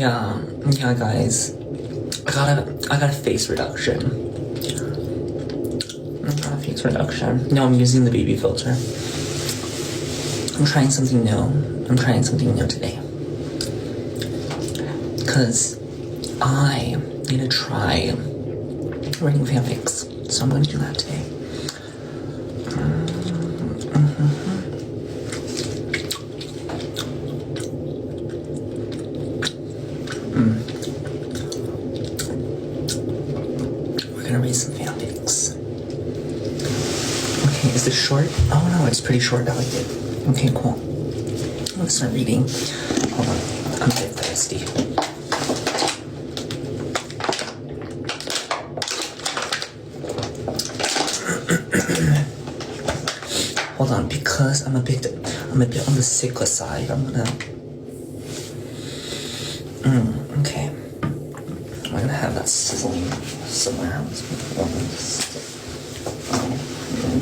Yeah, guys. I got a face reduction. No, I'm using the baby filter. I'm trying something new today. Because I need to try writing fanfics. So I'm going to do that today. We're going to read some fanfics. Okay, is this short? Oh no, it's pretty short. I like it. Okay, cool. I'm gonna start reading. Hold on, I'm a bit thirsty. Hold on, because I'm a bit on the sickle side. I'm gonna. Okay. I'm gonna have that sizzling somewhere.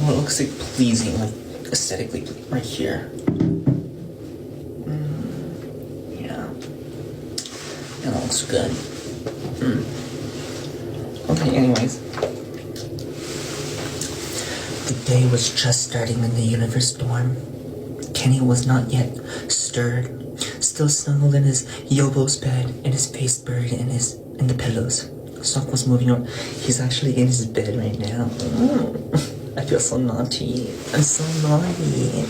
What looks like pleasing, like aesthetically, right here. Yeah, that looks good. Okay, anyways. The day was just starting in the universe dorm. Kenny was not yet stirred, still snuggled in his Yobo's bed, and his face buried in the pillows. Sok was moving on. He's actually in his bed right now. I feel so naughty. I'm so naughty.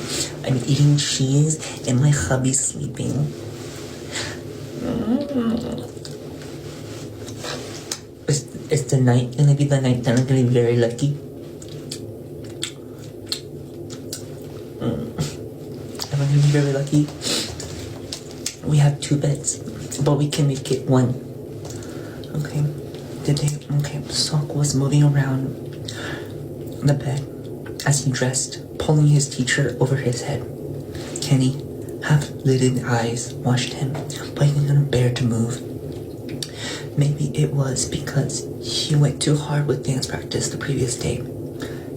I'm eating cheese and my hubby's sleeping. Is the night gonna be the night that I'm gonna be very lucky? Am I gonna be very lucky? We have 2 beds, but we can make it 1. Okay. Okay, Sok was moving around the bed as he dressed, pulling his t-shirt over his head. Kenny, half-lidded eyes, watched him, but he couldn't bear to move. Maybe it was because he went too hard with dance practice the previous day.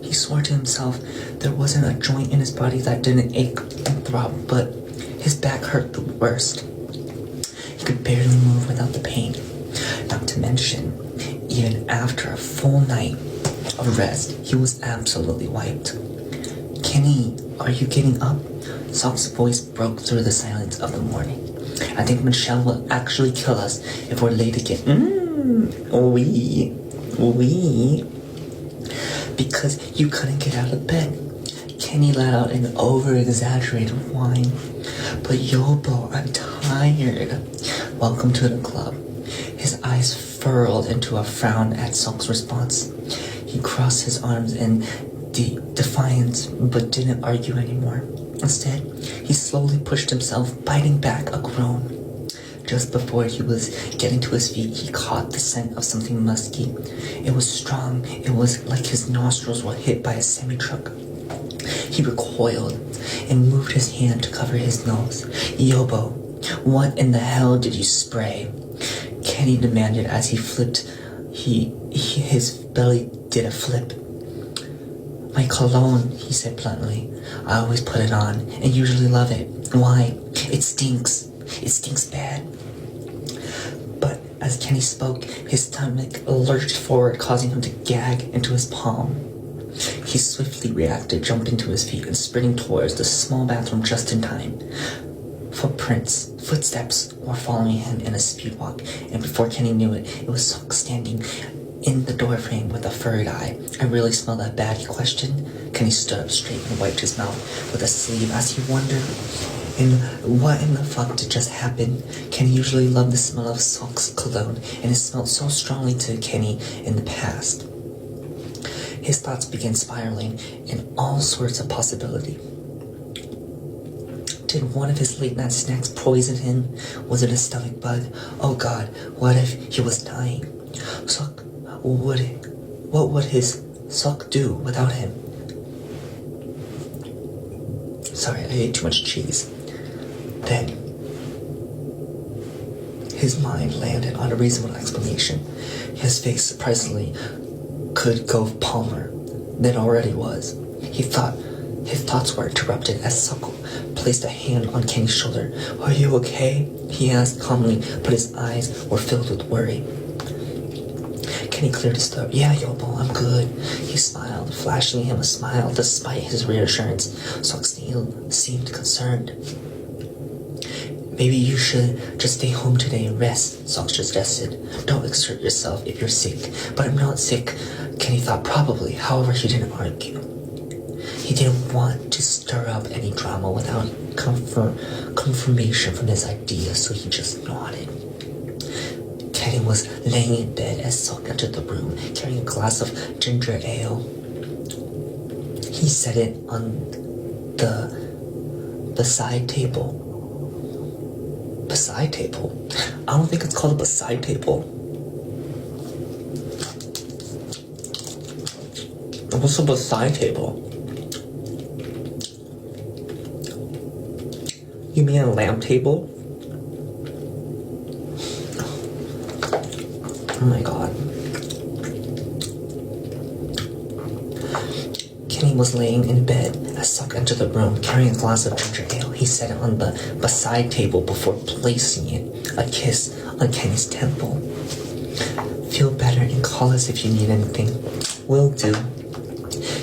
He swore to himself there wasn't a joint in his body that didn't ache and throb, but his back hurt the worst. He could barely move without the pain. Not to mention, even after a full night of rest, he was absolutely wiped. Kenny, are you getting up? Sok's voice broke through the silence of the morning. I think Michelle will actually kill us if we're late again. Because you couldn't get out of bed. Kenny let out an over-exaggerated whine. But Yobo, I'm tired. Welcome to the club. His eyes furrowed into a frown at Sok's response. He crossed his arms in defiance, but didn't argue anymore. Instead, he slowly pushed himself, biting back a groan. Just before he was getting to his feet, he caught the scent of something musky. It was strong. It was like his nostrils were hit by a semi-truck. He recoiled and moved his hand to cover his nose. Yobo, what in the hell did you spray? Kenny demanded as he flipped. His belly did a flip. My cologne, he said bluntly. I always put it on and usually love it. Why? It stinks. It stinks bad. But as Kenny spoke, his stomach lurched forward, causing him to gag into his palm. He swiftly reacted, jumping to his feet and sprinting towards the small bathroom just in time. Footsteps were following him in a speed walk, and before Kenny knew it, it was Sok standing in the doorframe with a furrowed eye. I really smell that bad, he questioned. Kenny stood up straight and wiped his mouth with a sleeve as he wondered what in the fuck did just happen. Kenny usually loved the smell of Sok's cologne, and it smelled so strongly to Kenny in the past. His thoughts began spiraling in all sorts of possibility. Did one of his late-night snacks poison him? Was it a stomach bug? Oh God, what if he was dying? Sok, what would his Sok do without him? Sorry, I ate too much cheese. Then, his mind landed on a reasonable explanation. His face surprisingly could go calmer than it already was. He thought His thoughts were interrupted as Soko placed a hand on Kenny's shoulder. "Are you okay?" he asked calmly, but his eyes were filled with worry. Kenny cleared his throat. "Yeah, Yobo, I'm good." He smiled, flashing him a smile despite his reassurance. Sok seemed concerned. "Maybe you should just stay home today and rest," Sok suggested. "Don't exert yourself if you're sick." "But I'm not sick," Kenny thought probably. However, he didn't argue. He didn't want to stir up any drama without confirmation from his idea, so he just nodded. Kenny was laying in bed as Sok entered the room, carrying a glass of ginger ale. He set it on the side table. Beside table? I don't think it's called a beside table. What's a beside table? You mean a lamp table? Oh my god. Kenny was laying in bed as Sok entered the room, carrying a glass of ginger ale. He set it on the beside table before placing it, a kiss on Kenny's temple. "Feel better and call us if you need anything." "Will do."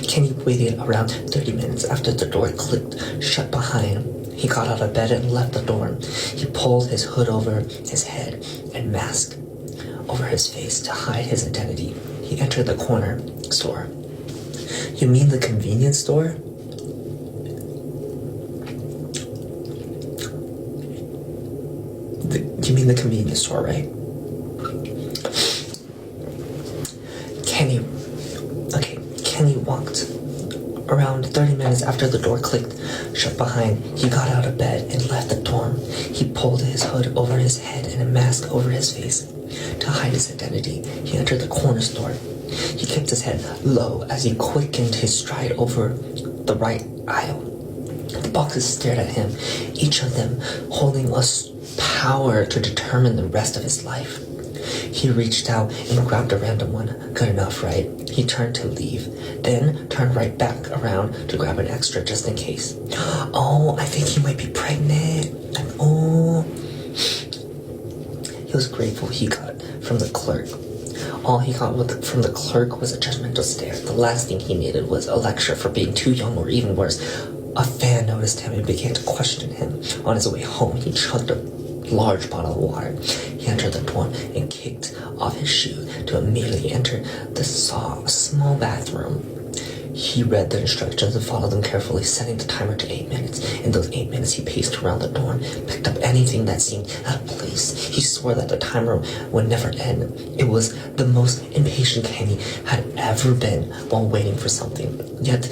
Kenny waited around 30 minutes after the door clicked shut behind him. He got out of bed and left the dorm. He pulled his hood over his head and mask over his face to hide his identity. He entered the corner store. "You mean the convenience store?" You mean the convenience store, right? Kenny walked around 30 minutes after the door clicked shut behind. He got out of bed and left the dorm. He pulled his hood over his head and a mask over his face to hide his identity. He entered the corner store. He kept his head low as he quickened his stride over the right aisle. The boxes stared at him, each of them holding a power to determine the rest of his life. He reached out and grabbed a random one. Good enough, right? He turned to leave, then turned right back around to grab an extra just in case. "Oh, I think he might be pregnant." "Oh." He was grateful he got from the clerk. All he got from the clerk was a judgmental stare. The last thing he needed was a lecture for being too young, or even worse, a fan noticed him and began to question him. On his way home, he chugged a large bottle of water. He entered the dorm and kicked off his shoe to immediately enter the small bathroom. He read the instructions and followed them carefully, setting the timer to 8 minutes. In those 8 minutes, he paced around the dorm, picked up anything that seemed out of place. He swore that the timer would never end. It was the most impatient Kenny had ever been while waiting for something. Yet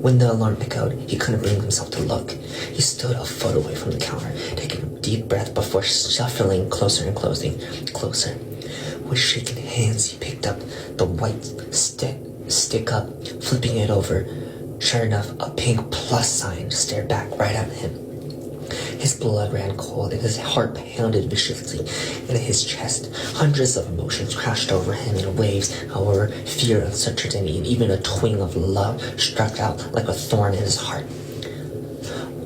when the alarm echoed, he couldn't bring himself to look. He stood a foot away from the counter, taking a deep breath before shuffling closer and closer. With shaking hands, he picked up the white stick up, flipping it over. Sure enough, a pink plus sign stared back right at him. His blood ran cold and his heart pounded viciously in his chest. Hundreds of emotions crashed over him in waves. However, fear, uncertainty, and even a twinge of love struck out like a thorn in his heart.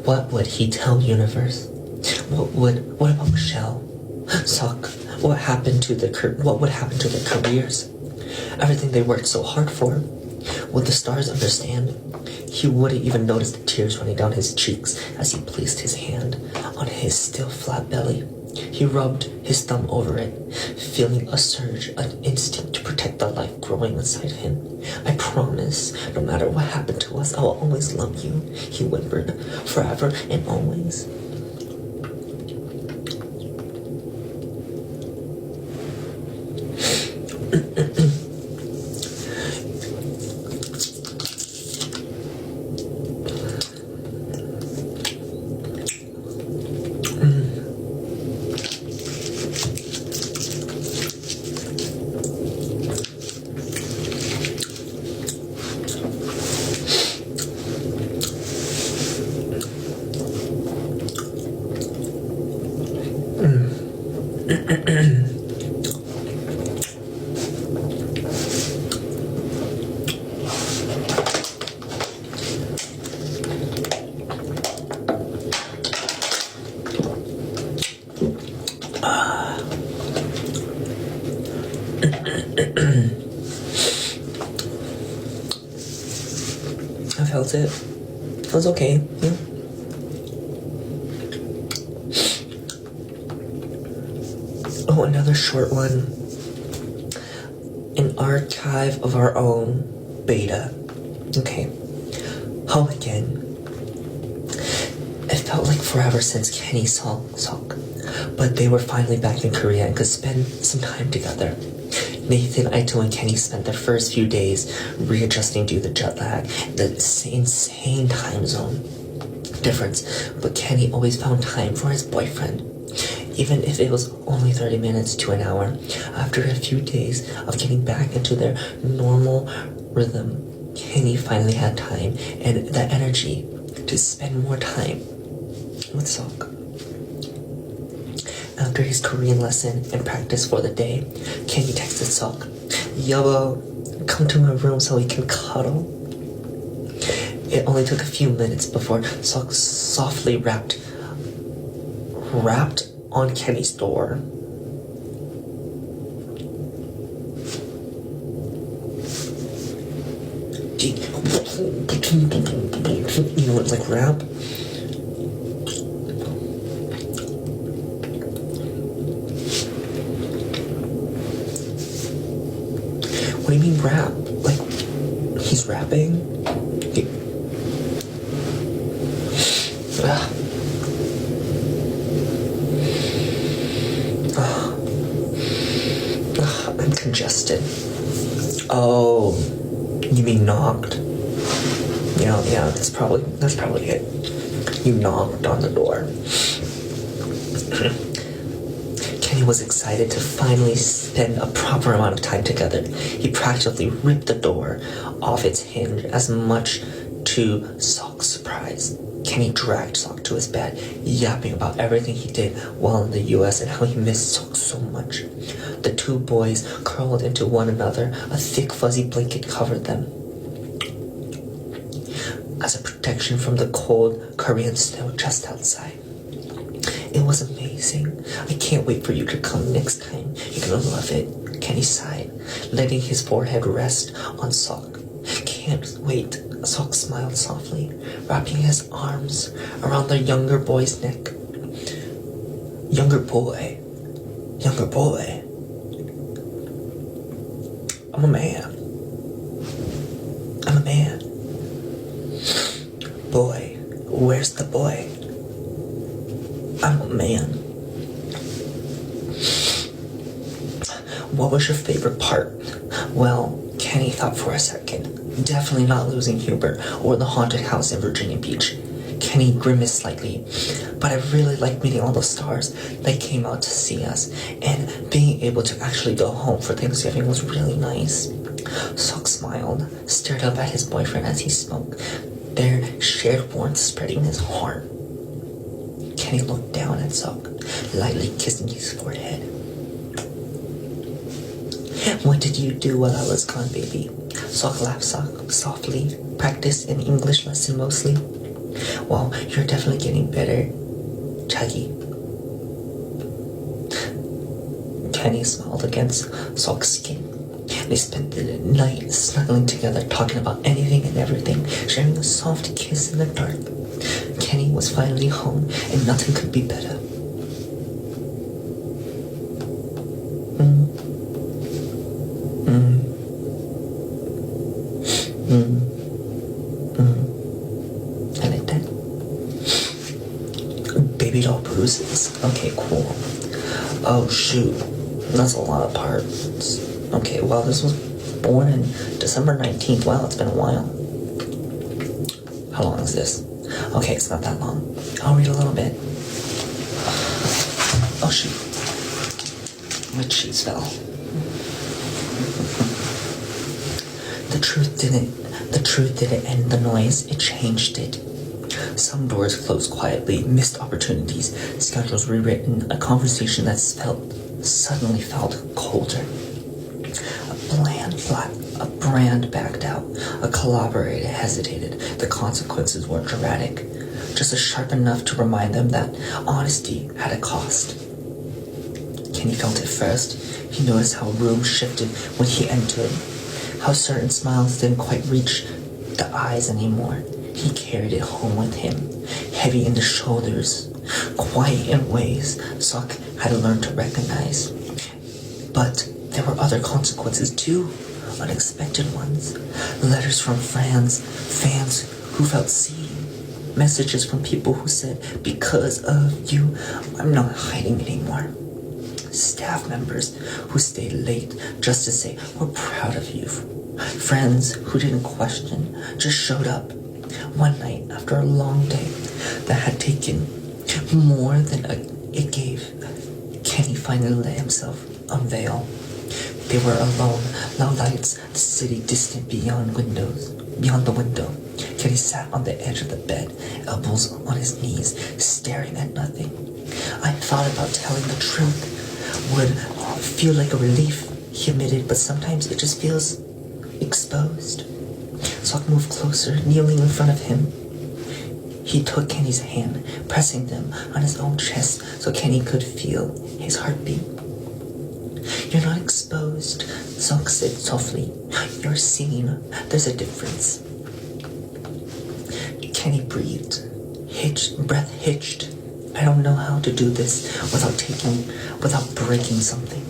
What would he tell universe? What about Michelle? Sok? What would happen to their careers? Everything they worked so hard for. Would the stars understand? He wouldn't even notice the tears running down his cheeks as he placed his hand on his still flat belly. He rubbed his thumb over it, feeling a surge, an instinct to protect the life growing inside him. "I promise, no matter what happened to us, I will always love you," he whimpered, "forever and always." I felt it. It was okay. Yeah. Oh, another short one. An archive of our own beta. Okay. Home again. It felt like forever since Kenny saw Sok, but they were finally back in Korea and could spend some time together. Nathan, Aito, and Kenny spent their first few days readjusting due to the jet lag, the insane time zone difference, but Kenny always found time for his boyfriend. Even if it was only 30 minutes to an hour, after a few days of getting back into their normal rhythm, Kenny finally had time and the energy to spend more time with Sok. After his Korean lesson and practice for the day, Kenny texted Sok, "Yo, come to my room so we can cuddle." It only took a few minutes before Sok softly rapped on Kenny's door. You know what, like rap? What do you mean rap? Like, he's rapping? I'm congested. Oh, you mean knocked? Yeah, that's probably it. You knocked on the door. Kenny was excited to finally spend a proper amount of time together. He practically ripped the door off its hinge, as much to Sok's surprise. Kenny dragged Sok to his bed, yapping about everything he did while in the US and how he missed Sok so much. The two boys curled into one another. A thick fuzzy blanket covered them as a protection from the cold Korean snow just outside. It was amazing. I can't wait for you to come next time. You're gonna love it. Kenny sighed, letting his forehead rest on Sok. Can't wait. Sok smiled softly, wrapping his arms around the younger boy's neck. Younger boy. I'm a man. Boy, where's the boy? I'm a man. What was your favorite part? Well, Kenny thought for a second. Definitely not losing Hubert or the haunted house in Virginia Beach. Kenny grimaced slightly. But I really liked meeting all the stars that came out to see us, and being able to actually go home for Thanksgiving was really nice. Sok smiled, stared up at his boyfriend as he spoke, their shared warmth spreading his heart. Kenny looked down at Sok, lightly kissing his forehead. What did you do while I was gone, baby? Sok laughed softly, practiced an English lesson mostly. Well, you're definitely getting better, Chuggy. Kenny smiled against Sok's skin. They spent the night snuggling together, talking about anything and everything, sharing a soft kiss in the dark. Kenny was finally home, and nothing could be better. I like that. Baby doll bruises. Okay, cool. Oh shoot, that's a lot of parts. Okay, well, this was born in December 19th. Wow, it's been a while. How long is this? Okay, it's not that long. I'll read a little bit. Oh shoot, my cheese fell. The truth didn't end the noise, it changed it. Some doors closed quietly, missed opportunities, schedules rewritten, a conversation that suddenly felt colder. A brand backed out, a collaborator hesitated, the consequences were dramatic, just sharp enough to remind them that honesty had a cost. Kenny felt it first. He noticed how a room shifted when he entered, how certain smiles didn't quite reach the eyes anymore. He carried it home with him, heavy in the shoulders, quiet in ways Sok had learned to recognize. But there were other consequences too, unexpected ones. Letters from fans who felt seen. Messages from people who said, because of you, I'm not hiding anymore. Staff members who stayed late just to say, we're proud of you. Friends who didn't question, just showed up. One night, after a long day that had taken more than it gave, Kenny finally let himself unveil. They were alone, loud lights, the city distant beyond the window. Kenny sat on the edge of the bed, elbows on his knees, staring at nothing. I thought about telling the truth would feel like a relief, he admitted, but sometimes it just feels exposed. Sok moved closer, kneeling in front of him. He took Kenny's hand, pressing them on his own chest so Kenny could feel his heartbeat. You're not exposed, Sok said softly. You're seen. There's a difference. Kenny breathed, breath hitched. I don't know how to do this without breaking something.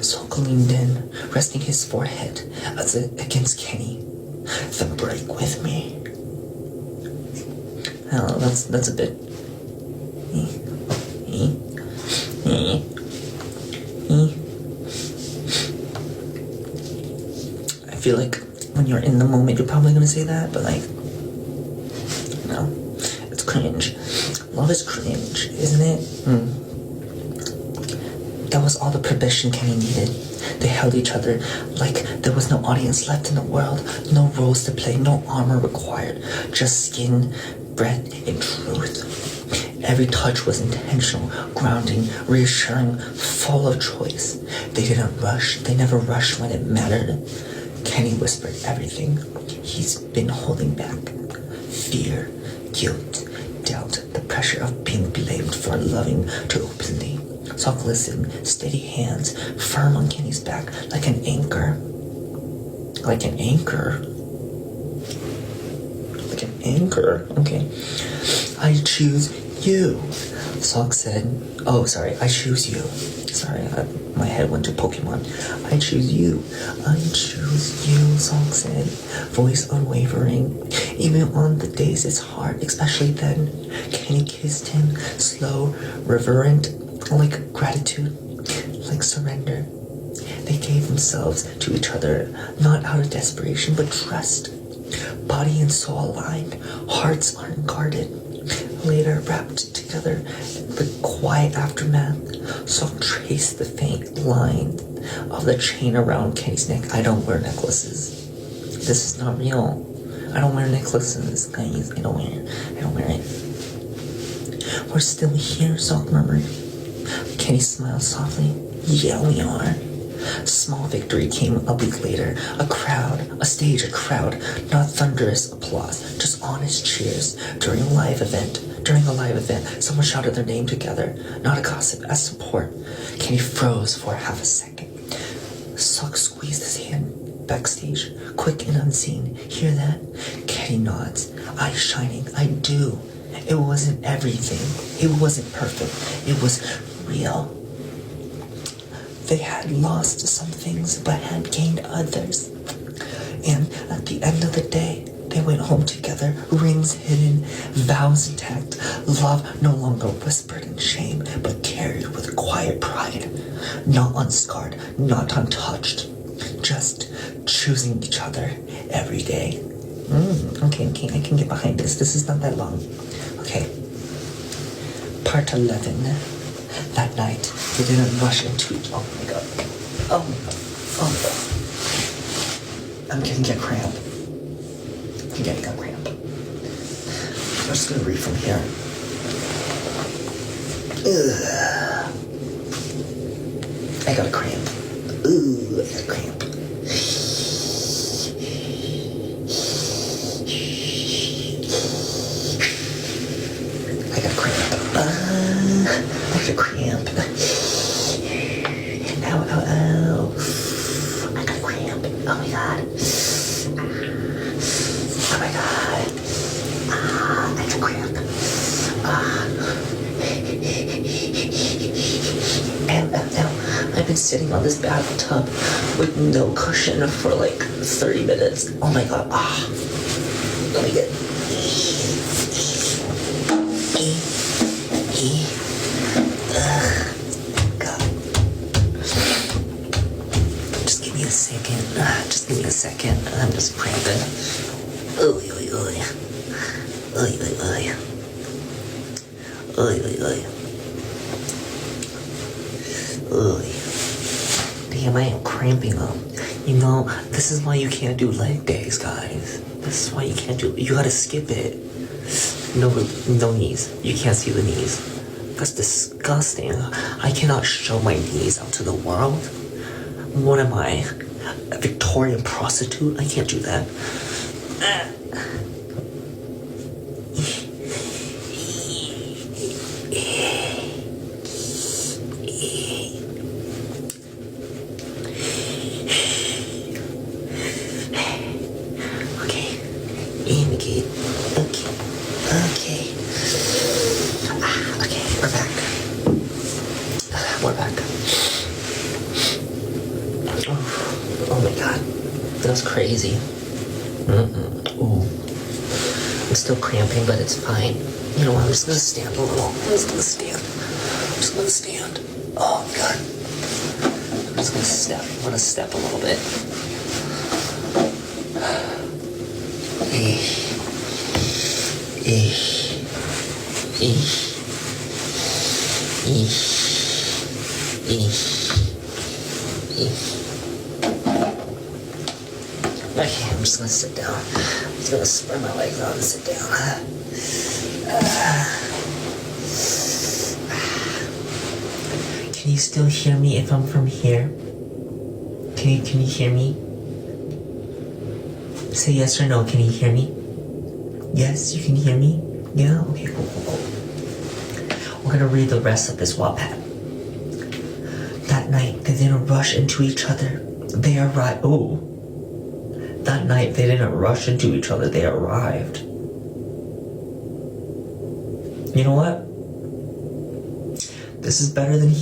Sok leaned in, resting his forehead against Kenny. Then break with me. Oh, that's a bit. I feel like when you're in the moment, you're probably gonna say that, but like, no, it's cringe. Love is cringe, isn't it? That was all the permission Kenny needed. They held each other like there was no audience left in the world, no roles to play, no armor required, just skin, breath, and truth. Every touch was intentional, grounding, reassuring, full of choice. They didn't rush. They never rushed when it mattered. Kenny whispered everything he's been holding back. Fear, guilt, doubt, the pressure of being blamed for loving too openly. Sok listened, steady hands, firm on Kenny's back, like an anchor. Like an anchor? Like an anchor? Okay. I choose you, Sok said. Oh, sorry, I choose you. Sorry, my head went to Pokemon. I choose you. I choose you, Sok said, voice unwavering. Even on the days it's hard, especially then. Kenny kissed him, slow, reverent, like gratitude, like surrender. They gave themselves to each other, not out of desperation, but trust. Body and soul aligned, hearts unguarded. Later, wrapped together, the quiet aftermath, Sok traced the faint line of the chain around Kenny's neck. I don't wear necklaces. This is not real. I don't wear necklaces, guys. I don't wear it. We're still here, Sok murmured. Kenny smiled softly. Yeah, we are. Small victory came a week later. A crowd, a crowd, not thunderous applause, just honest cheers. During a live event, someone shouted their name together, not a gossip, as support. Kenny froze for half a second. Sok squeezed his hand backstage, quick and unseen. Hear that? Kenny nods, eyes shining. I do. It wasn't everything. It wasn't perfect. It was real. They had lost some things, but had gained others. And at the end of the day, they went home together, rings hidden, vows intact, love no longer whispered in shame, but carried with quiet pride. Not unscarred, not untouched, just choosing each other every day. Okay, I can get behind this. This is not that long. Okay. Part 11. That night, they didn't rush into each other. Oh my god. Oh my god. Oh my god. I'm gonna get cramp. I'm getting a cramp. I'm just gonna read from here. Ugh. I got a cramp. Ooh, I got a cramp. I got a cramp. I got a cramp. lying back down. I've been sitting on this bathtub with no cushion for like 30 minutes. Oh my god. Let me get. God. Just give me a second. Just give me a second. I'm just cramping. Oy, oy, oy. Oy, oy, oy. Oy, oy, oy. Oy. Damn, I am cramping up. You know, this is why you can't do leg days, guys. This is why you can't do. You gotta skip it. No knees. You can't see the knees. That's disgusting. I cannot show my knees out to the world. What am I? A Victorian prostitute? I can't do that. Crazy. Ooh. I'm still cramping, but it's fine. You know what? I'm just gonna stand a little. I'm just gonna stand. Oh god. I'm just gonna step. I'm gonna step a little bit. Okay, I'm just gonna sit down. I'm just gonna spread my legs out and sit down. Can you still hear me if I'm from here? Can you hear me? Say yes or no. Can you hear me? Yes, you can hear me? Yeah? Okay, cool. We're gonna read the rest of this Wattpad. That night, they didn't rush into each other. They arrived. Oh. That night, they didn't rush into each other. They arrived. You know what? This is better than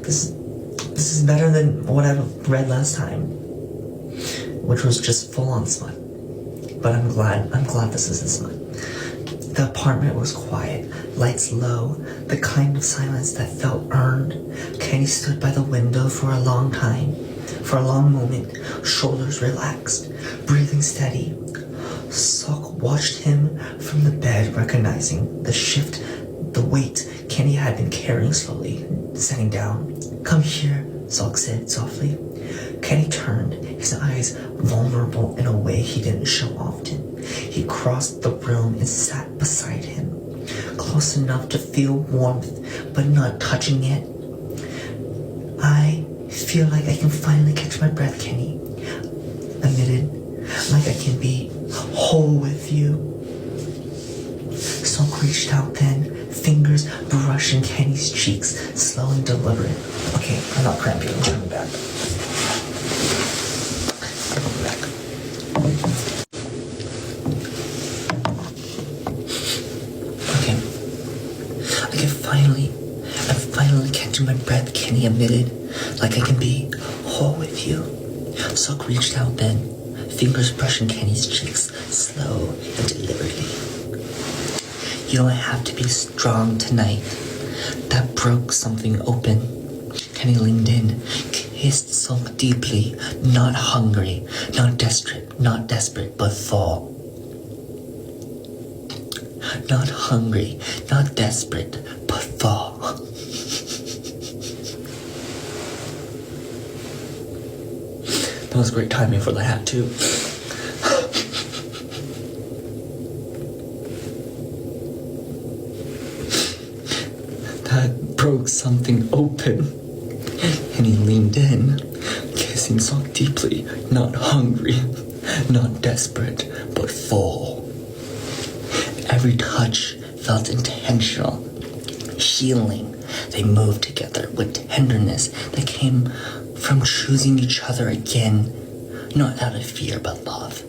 this is better than what I read last time, which was just full on smut. But I'm glad this isn't smut. The apartment was quiet, lights low, the kind of silence that felt earned. Kenny stood by the window for a long time. For a long moment, shoulders relaxed, breathing steady. Sok watched him from the bed, recognizing the weight Kenny had been carrying slowly, setting down. Come here, Sok said softly. Kenny turned, his eyes vulnerable in a way he didn't show often. He crossed the room and sat beside him, close enough to feel warmth, but not touching it. I feel like I can finally catch my breath, Kenny admitted, like I can be whole with you. Sok reached out then, fingers brushing Kenny's cheeks, slow and deliberate. Okay, I'm not cramping, I'm coming back. Okay. I'm finally catching my breath, Kenny admitted, like I can be whole with you. Sok reached out then, fingers brushing Kenny's cheeks, slow and deliberately. You don't have to be strong tonight. That broke something open. Kenny leaned in, kissed Sok deeply, not hungry, not desperate, but full. Not hungry, not desperate, but full. That was great timing for the hat, too. That broke something open. And he leaned in, kissing Sok deeply, not hungry, not desperate, but full. Every touch felt intentional, healing. They moved together with tenderness that came from choosing each other again, not out of fear but love.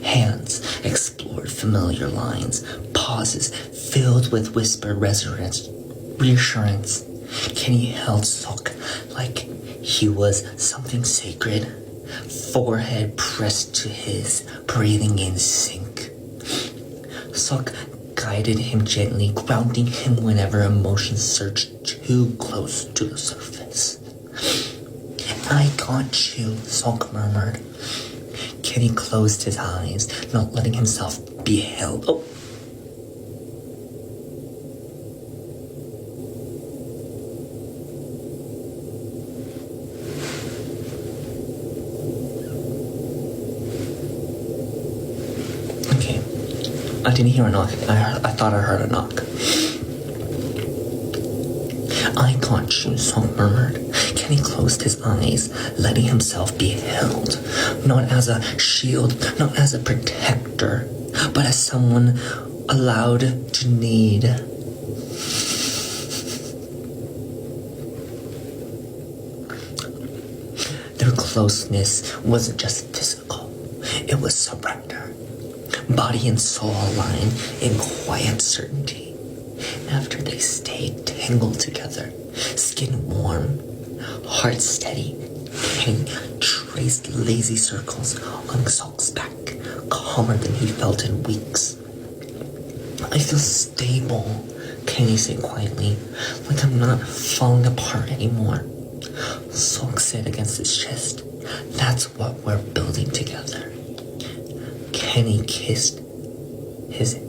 Hands explored familiar lines, pauses filled with whispered reassurance. Kenny held Sok like he was something sacred, forehead pressed to his, breathing in sync. Sok guided him gently, grounding him whenever emotions surged too close to the surface. I got you, Sok murmured. Kenny closed his eyes, not letting himself be held. Oh. Okay. I didn't hear a knock. I thought I heard a knock. I got you, Sok murmured. Kenny closed his eyes, letting himself be held, not as a shield, not as a protector, but as someone allowed to need. Their closeness wasn't just physical, it was surrender. Body and soul aligned in quiet certainty. After they stayed tangled together, skin warm, heart steady, Kenny traced lazy circles on Sok's back, calmer than he felt in weeks. I feel stable, Kenny said quietly, like I'm not falling apart anymore. Sok said against his chest, that's what we're building together. Kenny kissed his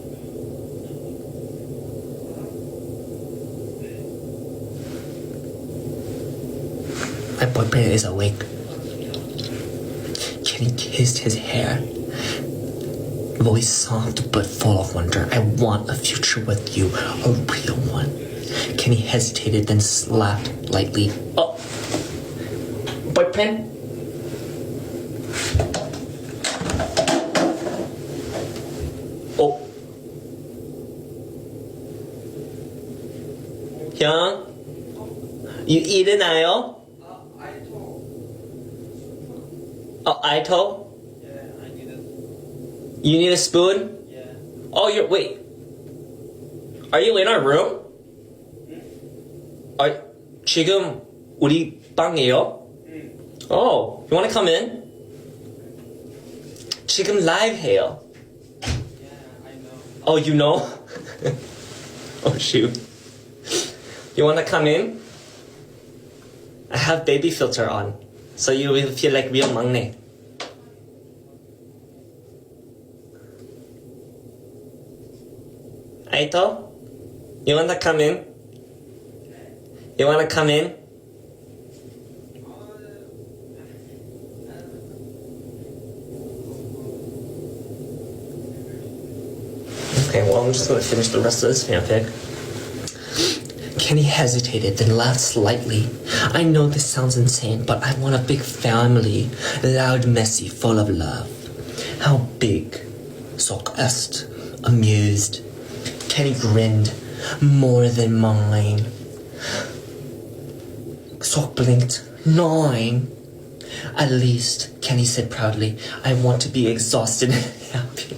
My boyfriend is awake. Kenny kissed his hair. Voice soft but full of wonder. I want a future with you, a real one. Kenny hesitated, then laughed lightly. Oh, boyfriend? Oh. 형, you 일어나요? Oh, Aito? Yeah, I need it. You need a spoon? Yeah. Oh, wait. Are you in our room? 지금 우리 방이에요? Oh, you wanna come in? 지금 live 해요. Yeah, I know. Oh, you know? Oh, shoot. You wanna come in? I have baby filter on, so you will feel like real 막내. Aito? You wanna come in? You wanna come in? Okay, well, I'm just gonna finish the rest of this fanfic. Kenny hesitated, then laughed slightly. I know this sounds insane, but I want a big family. Loud, messy, full of love. How big? Sok asked, amused. Kenny grinned. More than mine. Sok blinked. 9? At least, Kenny said proudly, I want to be exhausted and happy.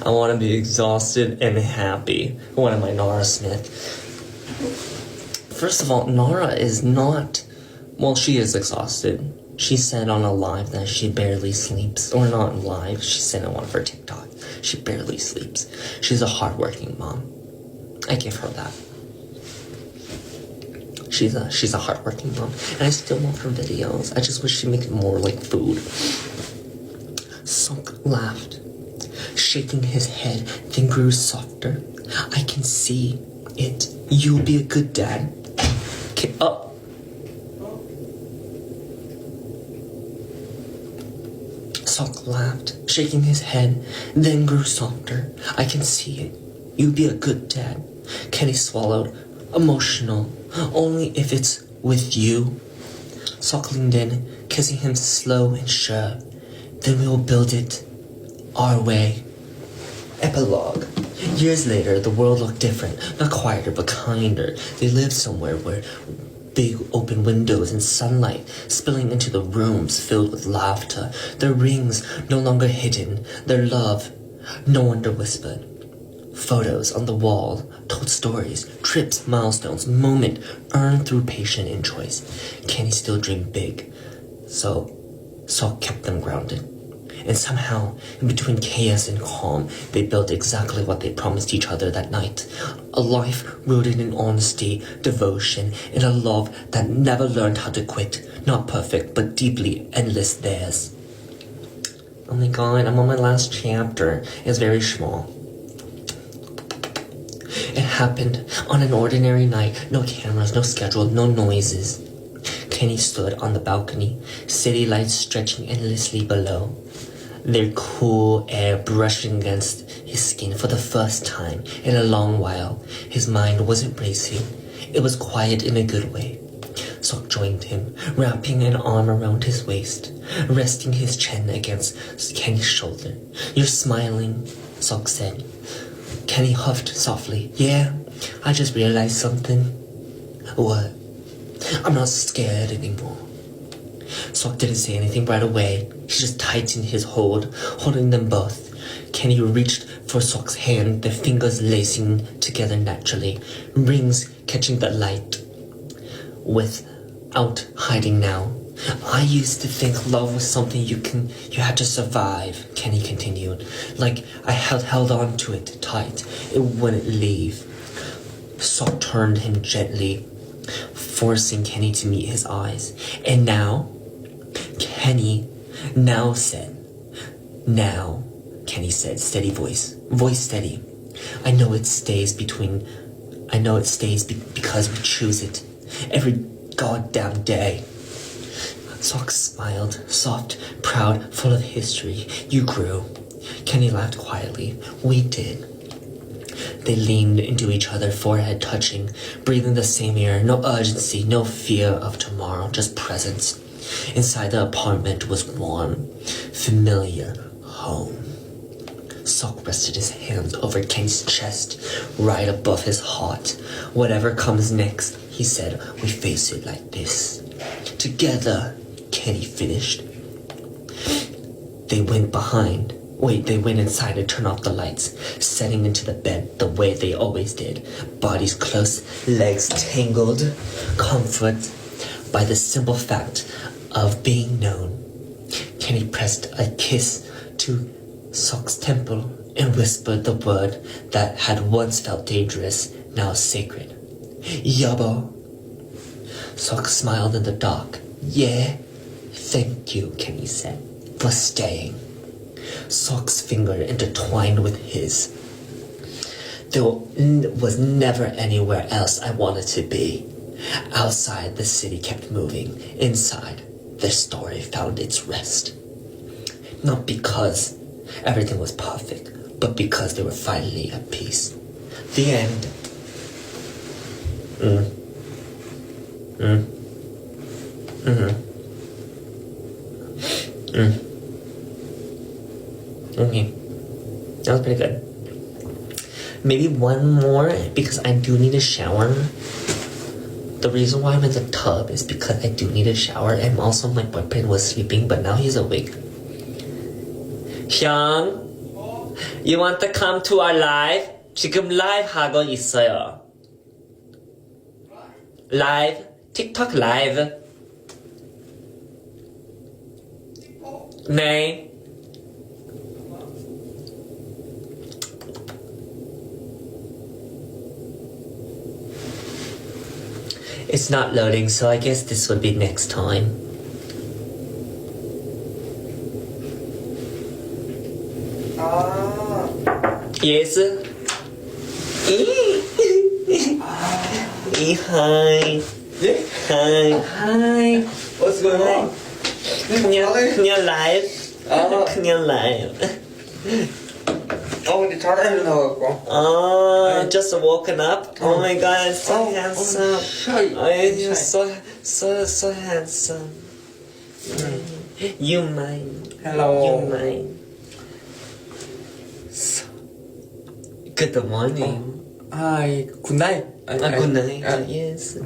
I want to be exhausted and happy. What am I, Nara Smith? First of all, Nara is not... Well, she is exhausted. She said on a live that she barely sleeps. Or not live, she said on one of her TikTok. She barely sleeps. She's a hardworking mom. I give her that. She's a hardworking mom. And I still love her videos. I just wish she makes more like food. Sok laughed, shaking his head, then grew softer. I can see it. You'll be a good dad. Oh. Sok laughed, shaking his head, then grew softer. I can see it. You'll be a good dad. Kenny swallowed, emotional, only if it's with you. Sok leaned in, kissing him slow and sure. Then we will build it our way. Epilogue. Years later, the world looked different, not quieter but kinder. They lived somewhere where big open windows and sunlight spilling into the rooms filled with laughter. Their rings no longer hidden, their love no wonder whispered. Photos on the wall told stories, trips, milestones, moment earned through patience and choice. Kenny still dreamed big, so Sok kept them grounded. And somehow, in between chaos and calm, they built exactly what they promised each other that night. A life rooted in honesty, devotion, and a love that never learned how to quit. Not perfect, but deeply endless theirs. Oh my god, I'm on my last chapter. It's very small. It happened on an ordinary night. No cameras, no schedule, no noises. Kenny stood on the balcony, city lights stretching endlessly below. Their cool air brushing against his skin for the first time in a long while. His mind wasn't racing. It was quiet in a good way. Sok joined him, wrapping an arm around his waist, resting his chin against Kenny's shoulder. "You're smiling," Sok said. Kenny huffed softly. "Yeah, I just realized something." "What?" "I'm not scared anymore." Sok didn't say anything right away. He just tightened his hold, holding them both. Kenny reached for Sok's hand, their fingers lacing together naturally, rings catching the light. Without hiding now. "I used to think love was something you had to survive," Kenny continued. "Like I held on to it tight. It wouldn't leave." Sok turned him gently, forcing Kenny to meet his eyes. "And now?" Kenny said, steady voice steady. I know it stays because we choose it. Every goddamn day." Sok smiled, soft, proud, full of history. "You grew." Kenny laughed quietly. "We did." They leaned into each other, forehead touching, breathing the same air. No urgency, no fear of tomorrow, just presence. Inside the apartment was warm, familiar, home. Sok rested his hand over Kenny's chest, right above his heart. "Whatever comes next," he said, "we face it like this. Together," Kenny finished. They went inside and turned off the lights, setting into the bed the way they always did. Bodies close, legs tangled, comfort by the simple fact of being known. Kenny pressed a kiss to Sok's temple and whispered the word that had once felt dangerous, now sacred. "Yabo." Sok smiled in the dark. "Yeah, thank you," Kenny said, "for staying." Sok's finger intertwined with his. "There was never anywhere else I wanted to be." Outside, the city kept moving. Inside, their story found its rest. Not because everything was perfect, but because they were finally at peace. The end. Okay. That was pretty good. Maybe one more, because I do need a shower. The reason why I'm in the tub is because I do need a shower, and also my boyfriend was sleeping, but now he's awake. Hyung, you want to come to our live? 지금 라이브 하고 있어요. 라이브, 틱톡 라이브. 네. It's not loading, so I guess this would be next time. Yes. Hi. Hi. Hi. What's going on? 그냥 live. 그냥 live. 근데 전화를 나왔고. Oh, just woken up. Oh my God, so handsome. You're so handsome. You mine. Hello. You mine. Good morning. Hi. Good night. Good night. Yes.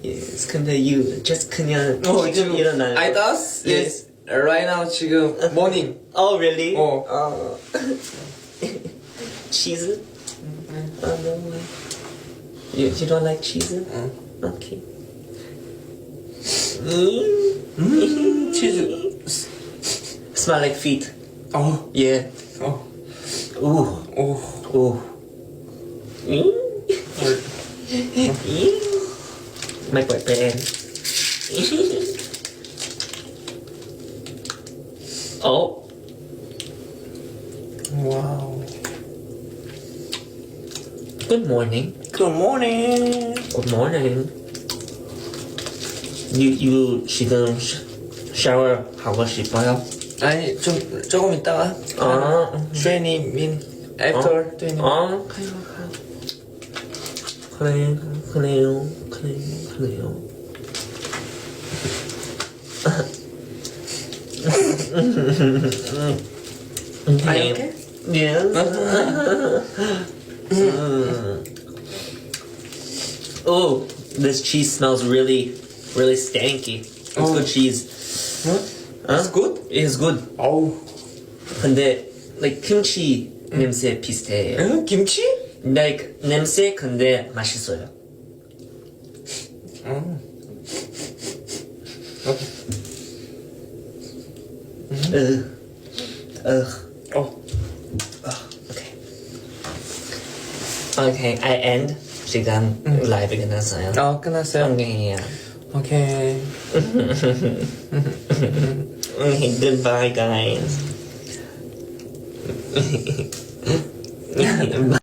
Yes. 근데 you just 그냥 지금 일어나요. Aitos? Yes. Right now 지금 morning. Oh really? Oh. Cheese? Oh, no. You don't like cheese? Okay. 치즈. Smell like feet. 어. Yeah. 어. Ooh. 오. Ooh. My boyfriend. Oh. 와우. Good morning. Good morning. Good morning. You 지금 샤워 하고 싶어요? 아니 좀 조금 있다가. 아. 20 min after 20 min. 그래요. Are you okay? Yes. Oh, this cheese smells really stanky. It's good cheese. It's good? It's good. 어우. 근데 like 김치 냄새 비슷해요. 응? 김치? Like 냄새 근데 맛있어요. 어. Okay. Okay, I end. 지금 라이브 끝났어요. 끝났어요. Okay, yeah. 오케이. Okay, goodbye, guys. Bye.